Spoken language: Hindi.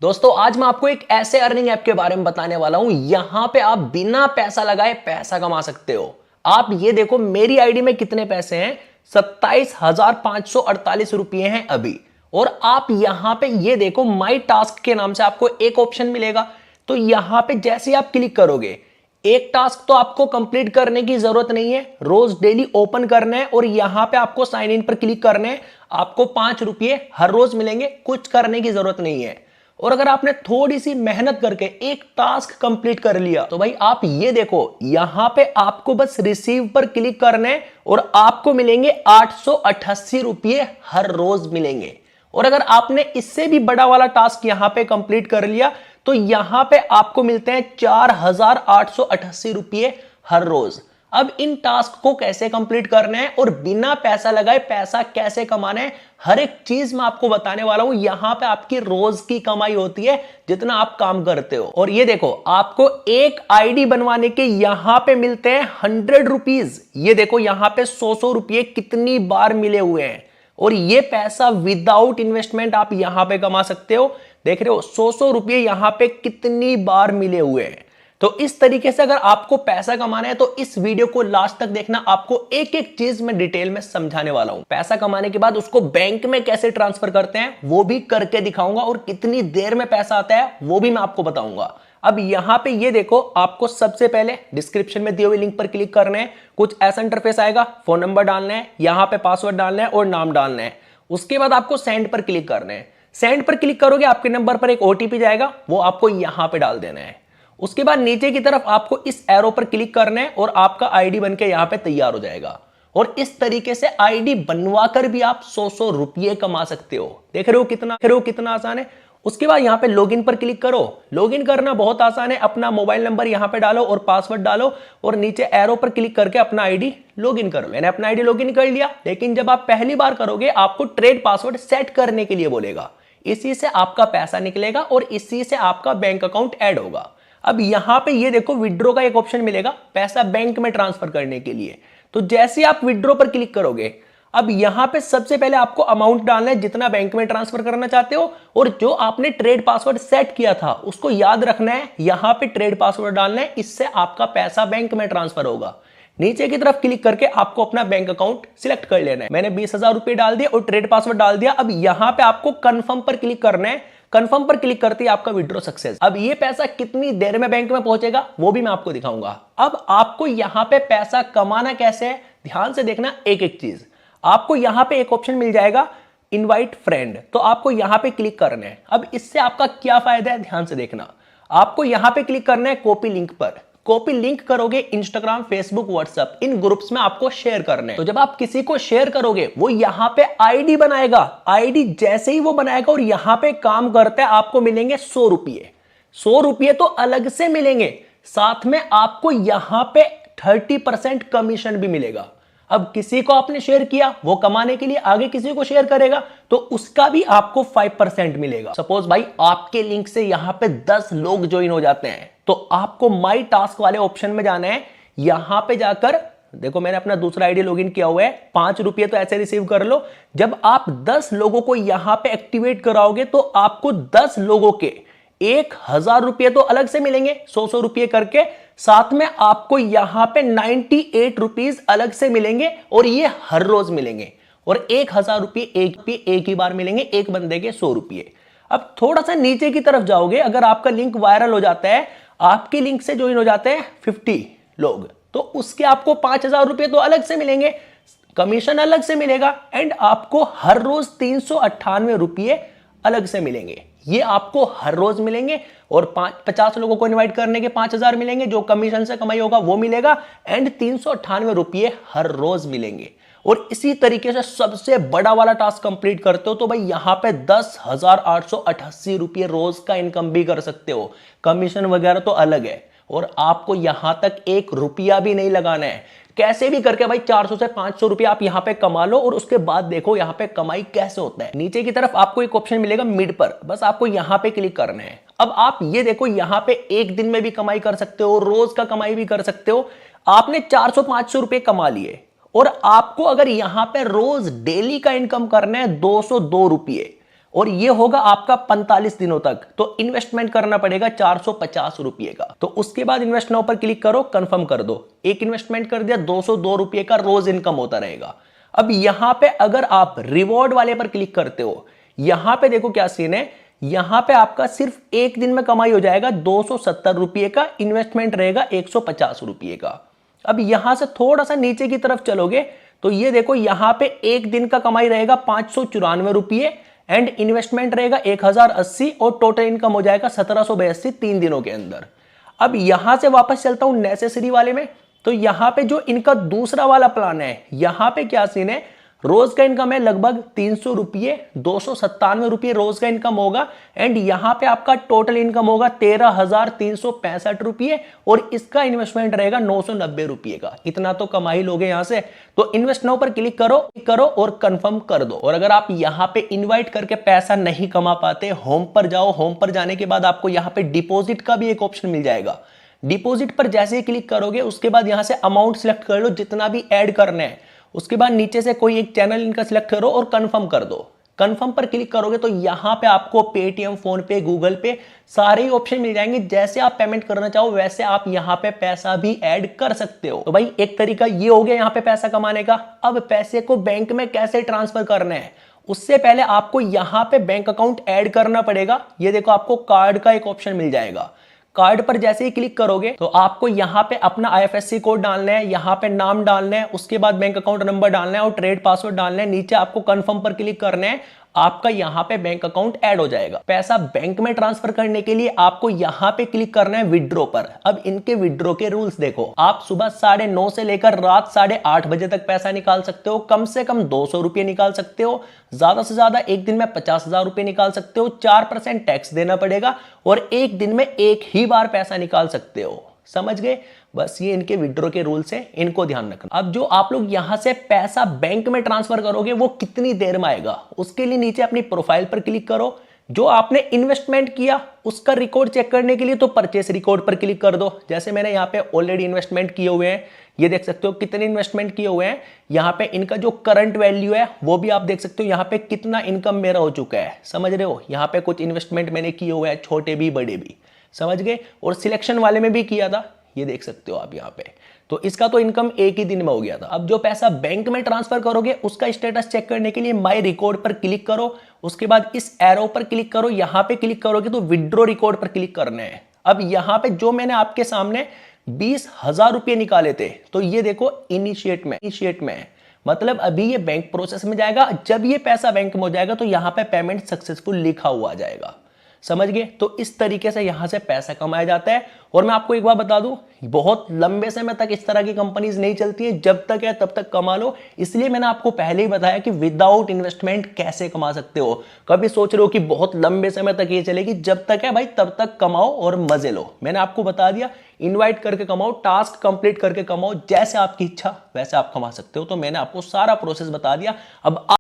दोस्तों आज मैं आपको एक ऐसे अर्निंग ऐप के बारे में बताने वाला हूं। यहां पे आप बिना पैसा लगाए पैसा कमा सकते हो। आप ये देखो मेरी आईडी में कितने पैसे हैं, 27,548 रुपए हैं अभी। और आप यहां पे ये देखो माई टास्क के नाम से आपको एक ऑप्शन मिलेगा। तो यहां पे जैसे आप क्लिक करोगे, एक टास्क तो आपको कंप्लीट करने की जरूरत नहीं है, रोज डेली ओपन करना है और यहां पे आपको साइन इन पर क्लिक करना है। आपको 5 रुपये हर रोज मिलेंगे, कुछ करने की जरूरत नहीं है। और अगर आपने थोड़ी सी मेहनत करके एक टास्क कंप्लीट कर लिया तो भाई आप ये देखो यहां पे आपको बस रिसीव पर क्लिक करना है और आपको मिलेंगे 888 रुपये हर रोज मिलेंगे। और अगर आपने इससे भी बड़ा वाला टास्क यहां पे कंप्लीट कर लिया तो यहां पे आपको मिलते हैं 4,888 रुपये हर रोज। अब इन टास्क को कैसे कंप्लीट करना है और बिना पैसा लगाए पैसा कैसे कमाना है, हर एक चीज मैं आपको बताने वाला हूं। यहां पे आपकी रोज की कमाई होती है जितना आप काम करते हो। और ये देखो आपको एक आईडी बनवाने के यहां पे मिलते हैं 100 रुपीज। ये देखो यहां पे 100 रुपये कितनी बार मिले हुए हैं। और ये पैसा विदाउट इन्वेस्टमेंट आप यहां पे कमा सकते हो। देख रहे हो 100 रुपये यहां पे कितनी बार मिले हुए हैं। तो इस तरीके से अगर आपको पैसा कमाना है तो इस वीडियो को लास्ट तक देखना। आपको एक एक चीज में डिटेल में समझाने वाला हूं। पैसा कमाने के बाद उसको बैंक में कैसे ट्रांसफर करते हैं वो भी करके दिखाऊंगा और कितनी देर में पैसा आता है वो भी मैं आपको बताऊंगा। अब यहां पे ये देखो आपको सबसे पहले डिस्क्रिप्शन में दिए हुए लिंक पर क्लिक करना है। कुछ ऐसा इंटरफेस आएगा, फोन नंबर डालना है, यहां पे पासवर्ड डालना है और नाम डालना है। उसके बाद आपको सेंड पर क्लिक करना है। सेंड पर क्लिक करोगे आपके नंबर पर एक ओटीपी जाएगा, वो आपको यहां पे डाल देना है। उसके बाद नीचे की तरफ आपको इस एरो पर क्लिक करना है और आपका आईडी बनके यहां पे तैयार हो जाएगा। और इस तरीके से आईडी बनवा कर भी आप 100 रुपये कमा सकते हो। देख रहे हो कितना आसान है। उसके बाद यहां पे लॉगिन पर क्लिक करो। लॉगिन करना बहुत आसान है। अपना मोबाइल नंबर यहां पे डालो और पासवर्ड डालो और नीचे एरो पर क्लिक करके अपना आईडी लॉगिन करो। मैंने अपना आईडी लॉगिन कर लिया, लेकिन जब आप पहली बार करोगे आपको ट्रेड पासवर्ड सेट करने के लिए बोलेगा। इसी से आपका पैसा निकलेगा और इसी से आपका बैंक अकाउंट ऐड होगा। अब यहां पे ये देखो विड्रॉ का एक ऑप्शन मिलेगा पैसा बैंक में ट्रांसफर करने के लिए। तो जैसे आप विड्रॉ पर क्लिक करोगे, अब यहां पे सबसे पहले आपको अमाउंट डालना है जितना बैंक में ट्रांसफर करना चाहते हो। और जो आपने ट्रेड पासवर्ड सेट किया था उसको याद रखना है, यहां पे ट्रेड पासवर्ड डालना है। इससे आपका पैसा बैंक में ट्रांसफर होगा। नीचे की तरफ क्लिक करके आपको अपना बैंक अकाउंट सिलेक्ट कर लेना है। मैंने 20,000 रुपए डाल दिए और ट्रेड पासवर्ड डाल दिया। अब यहां पे आपको कंफर्म पर क्लिक करना है। कंफर्म पर क्लिक करते ही आपका विड्रॉ सक्सेस। अब ये पैसा कितनी देर में बैंक में पहुंचेगा वो भी मैं आपको दिखाऊंगा। अब आपको यहां पे पैसा कमाना कैसे है ध्यान से देखना एक एक चीज। आपको यहां पे एक ऑप्शन मिल जाएगा इनवाइट फ्रेंड, तो आपको यहां पे क्लिक करना है। अब इससे आपका क्या फायदा है ध्यान से देखना। आपको यहां पे क्लिक करना है कॉपी लिंक पर। कॉपी लिंक करोगे इंस्टाग्राम, फेसबुक, व्हाट्सएप इन ग्रुप्स में आपको शेयर करना है। तो जब आप किसी को शेयर करोगे वो यहां पे आईडी बनाएगा। आईडी जैसे ही वो बनाएगा और यहां पे काम करता है आपको मिलेंगे 100 रुपये। 100 रुपये तो अलग से मिलेंगे, साथ में आपको यहां पे 30% कमीशन भी मिलेगा। अब किसी को आपने शेयर किया, वो कमाने के लिए आगे किसी को शेयर करेगा तो उसका भी आपको 5% मिलेगा। सपोज भाई आपके लिंक से यहां पे 10 लोग ज्वाइन हो जाते हैं तो आपको माई टास्क वाले ऑप्शन में जाना है। यहां पे जाकर देखो मैंने अपना दूसरा आईडी लॉगिन किया हुआ है, 5 रुपये तो ऐसे रिसीव कर लो। जब आप 10 लोगों को यहां पे एक्टिवेट कराओगे तो आपको 10 लोगों के 1,000 रुपये तो अलग से मिलेंगे, 100 रुपये करके। साथ में आपको यहां पे 98 रुपीज अलग से मिलेंगे और ये हर रोज मिलेंगे। और 1,000 रुपये एक ही बार मिलेंगे, एक बंदे के 100 रुपये। अब थोड़ा सा नीचे की तरफ जाओगे, अगर आपका लिंक वायरल हो जाता है, आपके लिंक से ज्वाइन हो जाते हैं 50 लोग, तो उसके आपको 5,000 रुपये तो अलग से मिलेंगे, कमीशन अलग से मिलेगा एंड आपको हर रोज 398 रुपये अलग से मिलेंगे। ये आपको हर रोज मिलेंगे और 50 लोगों को इनवाइट करने के 5,000 मिलेंगे, जो कमीशन से कमाई होगा वो मिलेगा एंड 398 रुपये हर रोज मिलेंगे। और इसी तरीके से सबसे बड़ा वाला टास्क कंप्लीट करते हो तो भाई यहां पे 10,888 रुपये रोज का इनकम भी कर सकते हो। कमीशन वगैरह तो अलग है और आपको यहां तक 1 रुपया भी नहीं लगाना है। कैसे भी करके भाई 400 से 500 रुपया आप यहां पे कमा लो और उसके बाद देखो यहां पे कमाई कैसे होता है। नीचे की तरफ आपको एक ऑप्शन मिलेगा मिड पर, बस आपको यहां पे क्लिक करना है। अब आप ये देखो यहां पे एक दिन में भी कमाई कर सकते हो, रोज का कमाई भी कर सकते हो। आपने 400-500 रुपये कमा लिए और आपको अगर यहां पे रोज डेली का इनकम करना है 202 रुपये और ये होगा आपका 45 दिनों तक। तो इन्वेस्टमेंट करना पड़ेगा 450 रुपए का। तो उसके बाद इन्वेस्ट नाउ पर क्लिक करो, कंफर्म कर दो। एक इन्वेस्टमेंट कर दिया, 202 रुपए का रोज इनकम होता रहेगा। अब यहां पे अगर आप रिवॉर्ड वाले पर क्लिक करते हो, यहां पे देखो क्या सीन है, यहां पे आपका सिर्फ एक दिन में कमाई हो जाएगा 270 रुपए का, इन्वेस्टमेंट रहेगा 150 रुपए का। अब यहां से थोड़ा सा नीचे की तरफ चलोगे तो ये देखो यहां पे एक दिन का कमाई रहेगा 594 रुपए एंड इन्वेस्टमेंट रहेगा 1080 और टोटल इनकम हो जाएगा 1782 3 दिनों के अंदर। अब यहां से वापस चलता हूं नेसेसरी वाले में। तो यहां पे जो इनका दूसरा वाला प्लान है, यहां पे क्या सीन है, रोज का इनकम है लगभग 300 रुपये, 297 रुपये रोज का इनकम होगा एंड यहां पे आपका टोटल इनकम होगा 13,365 रुपये और इसका इन्वेस्टमेंट रहेगा 990 रुपये का। इतना तो कमा ही लोगे यहां से। तो इन्वेस्ट नाउ पर क्लिक करो और कंफर्म कर दो। और अगर आप यहां पे इनवाइट करके पैसा नहीं कमा पाते, होम पर जाओ। होम पर जाने के बाद आपको यहां पे डिपॉजिट का भी एक ऑप्शन मिल जाएगा। डिपॉजिट पर जैसे ही क्लिक करोगे उसके बाद यहां से अमाउंट सिलेक्ट कर लो जितना भी ऐड करना है। उसके बाद नीचे से कोई एक चैनल इनका सिलेक्ट करो और कंफर्म कर दो। कंफर्म पर क्लिक करोगे तो यहां पे आपको पेटीएम, फोन पे, गूगल पे सारे ही ऑप्शन मिल जाएंगे। जैसे आप पेमेंट करना चाहो वैसे आप यहां पे पैसा भी ऐड कर सकते हो। तो भाई एक तरीका ये हो गया यहां पे पैसा कमाने का। अब पैसे को बैंक में कैसे ट्रांसफर करना है, उससे पहले आपको यहां पे बैंक अकाउंट ऐड करना पड़ेगा। ये देखो आपको कार्ड का एक ऑप्शन मिल जाएगा। कार्ड पर जैसे ही क्लिक करोगे तो आपको यहां पे अपना आईएफएससी कोड डालना है, यहां पे नाम डालना है, उसके बाद बैंक अकाउंट नंबर डालना है और ट्रेड पासवर्ड डालना है। नीचे आपको कंफर्म पर क्लिक करना है, आपका यहां पे बैंक अकाउंट ऐड हो जाएगा। पैसा बैंक में ट्रांसफर करने के लिए आपको यहां पे क्लिक करना है विड्रॉ पर। अब इनके विड्रॉ के रूल्स देखो, आप सुबह 9:30 से लेकर रात 8:30 बजे तक पैसा निकाल सकते हो। कम से कम 200 रुपए निकाल सकते हो, ज्यादा से ज्यादा एक दिन में 50,000 रुपए निकाल सकते हो। 4% टैक्स देना पड़ेगा और एक दिन में एक ही बार पैसा निकाल सकते हो। समझ गए? बस ये इनके विड्रॉ के रूल्स हैं, इनको ध्यान रखना। अब जो आप लोग यहां से पैसा बैंक में ट्रांसफर करोगे वो कितनी देर में आएगा, उसके लिए नीचे अपनी प्रोफाइल पर क्लिक करो। जो आपने इन्वेस्टमेंट किया उसका रिकॉर्ड चेक करने के लिए तो परचेस रिकॉर्ड पर क्लिक कर दो। जैसे मैंने यहाँ पे ऑलरेडी इन्वेस्टमेंट किए हुए हैं, ये देख सकते हो कितने इन्वेस्टमेंट किए हुए हैं। यहाँ पे इनका जो करंट वैल्यू है वो भी आप देख सकते हो, यहाँ पे कितना इनकम मेरा हो चुका है। समझ रहे हो? यहाँ पे कुछ इन्वेस्टमेंट मैंने किए हुए हैं, छोटे भी बड़े भी। समझ गए? और सिलेक्शन वाले में भी किया था, ये देख सकते हो आप यहाँ पे। तो इसका तो इनकम एक ही दिन में हो गया था। अब जो पैसा बैंक में ट्रांसफर करोगे उसका स्टेटस चेक करने के लिए माय रिकॉर्ड पर क्लिक करो। उसके बाद इस एरो पर क्लिक करो, यहां पे क्लिक करोगे तो विड्रॉ रिकॉर्ड पर क्लिक करना है। अब यहां पे जो मैंने आपके सामने 20,000 रुपये निकाले थे, तो ये देखो इनिशिएट में मतलब अभी ये बैंक प्रोसेस में जाएगा। जब ये पैसा बैंक में हो जाएगा तो यहां पे पेमेंट सक्सेसफुल लिखा हुआ आ जाएगा। समझ गए? तो इस तरीके से यहां से पैसा कमाया जाता है। और मैं आपको एक बात बता दूं, बहुत लंबे समय तक इस तरह की कंपनीज नहीं चलती है, जब तक है तब तक कमा लो। इसलिए मैंने आपको पहले ही बताया कि विदाउट इन्वेस्टमेंट कैसे कमा सकते हो। कभी सोच रहे हो कि बहुत लंबे समय तक ये चलेगी, जब तक है भाई तब तक कमाओ और मजे लो। मैंने आपको बता दिया, इन्वाइट करके कमाओ, टास्क कंप्लीट करके कमाओ, जैसे आपकी इच्छा वैसे आप कमा सकते हो। तो मैंने आपको सारा प्रोसेस बता दिया। अब